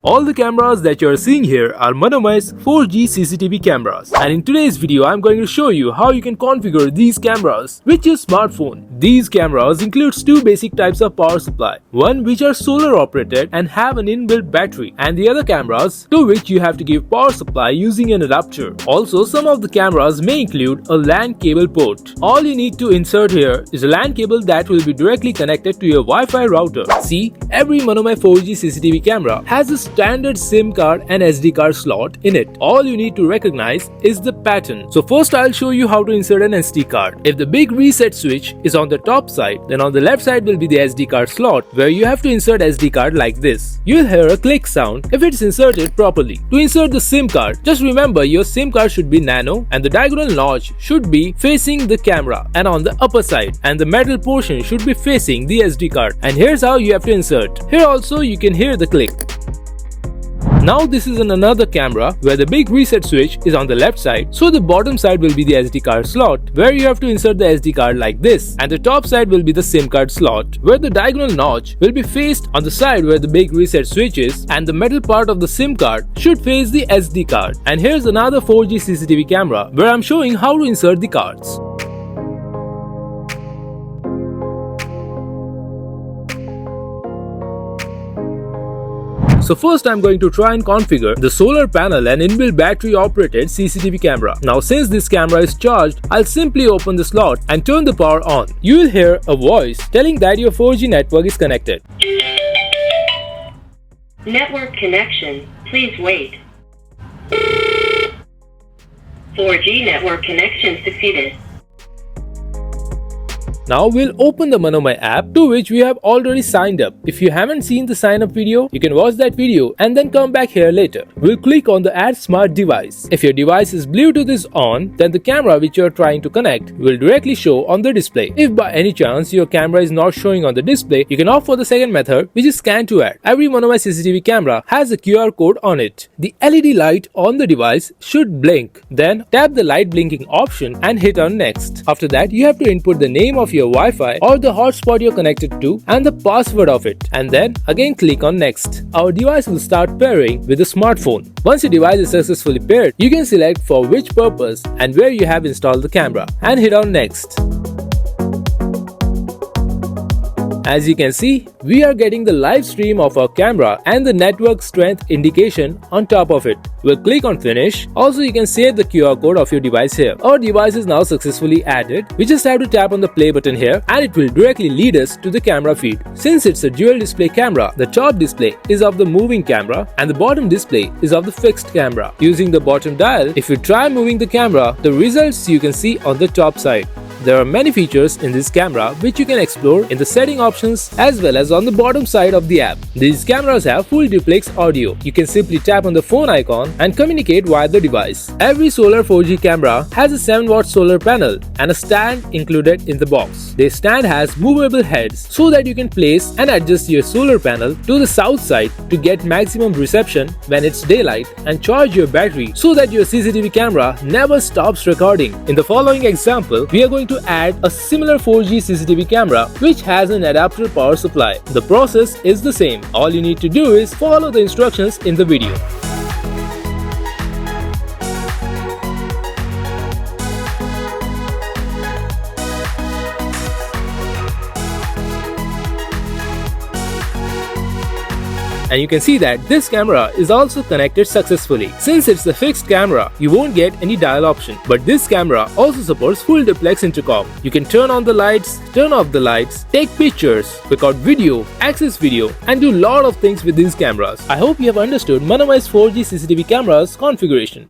All the cameras that you are seeing here are Manomay's 4G CCTV cameras, and in today's video I am going to show you how you can configure these cameras with your smartphone. These cameras includes two basic types of power supply, one which are solar operated and have an inbuilt battery, and the other cameras to which you have to give power supply using an adapter. Also, some of the cameras may include a LAN cable port. All you need to insert here is a LAN cable that will be directly connected to your Wi-Fi router. See, every Manomay 4G CCTV camera has a standard SIM card and SD card slot in it. All you need to recognize is the pattern. So first I'll show you how to insert an SD card. If the big reset switch is on the top side, then on the left side will be the SD card slot where you have to insert SD card like this. You'll hear a click sound if it's inserted properly. To insert the SIM card, just remember your SIM card should be nano and the diagonal notch should be facing the camera and on the upper side, and the metal portion should be facing the SD card. And here's how you have to insert. Here also you can hear the click. Now this is in another camera where the big reset switch is on the left side, so the bottom side will be the SD card slot where you have to insert the SD card like this, and the top side will be the SIM card slot where the diagonal notch will be faced on the side where the big reset switch is, and the metal part of the SIM card should face the SD card. And here's another 4G CCTV camera where I'm showing how to insert the cards. So first I'm going to try and configure the solar panel and inbuilt battery operated CCTV camera. Now since this camera is charged, I'll simply open the slot and turn the power on. You will hear a voice telling that your 4G network is connected. Network connection, please wait. 4G network connection succeeded. Now we'll open the Manomay app to which we have already signed up. If you haven't seen the sign up video, you can watch that video and then come back here later. We'll click on the Add Smart Device. If your device's Bluetooth is on, then the camera which you are trying to connect will directly show on the display. If by any chance your camera is not showing on the display, you can opt for the second method, which is Scan to Add. Every Manomay CCTV camera has a QR code on it. The LED light on the device should blink. Then tap the light blinking option and hit on Next. After that, you have to input the name of your Wi-Fi or the hotspot you're connected to and the password of it, and then again click on Next. Our device will start pairing with the smartphone. Once your device is successfully paired, you can select for which purpose and where you have installed the camera and hit on Next. As you can see, we are getting the live stream of our camera and the network strength indication on top of it. We'll click on Finish. Also, you can save the QR code of your device here. Our device is now successfully added. We just have to tap on the play button here and it will directly lead us to the camera feed. Since it's a dual display camera, the top display is of the moving camera and the bottom display is of the fixed camera. Using the bottom dial, if you try moving the camera, the results you can see on the top side. There are many features in this camera which you can explore in the setting options as well as on the bottom side of the app. These cameras have full duplex audio. You can simply tap on the phone icon and communicate via the device. Every solar 4G camera has a 7-watt solar panel and a stand included in the box. This stand has movable heads so that you can place and adjust your solar panel to the south side to get maximum reception when it's daylight, and charge your battery so that your CCTV camera never stops recording. In the following example, we are going to add a similar 4G CCTV camera which has an adapter power supply. The process is the same. All you need to do is follow the instructions in the video. And you can see that this camera is also connected successfully. Since it's a fixed camera, you won't get any dial option. But this camera also supports full duplex intercom. You can turn on the lights, turn off the lights, take pictures, record video, access video, and do a lot of things with these cameras. I hope you have understood Manomay's 4G CCTV cameras configuration.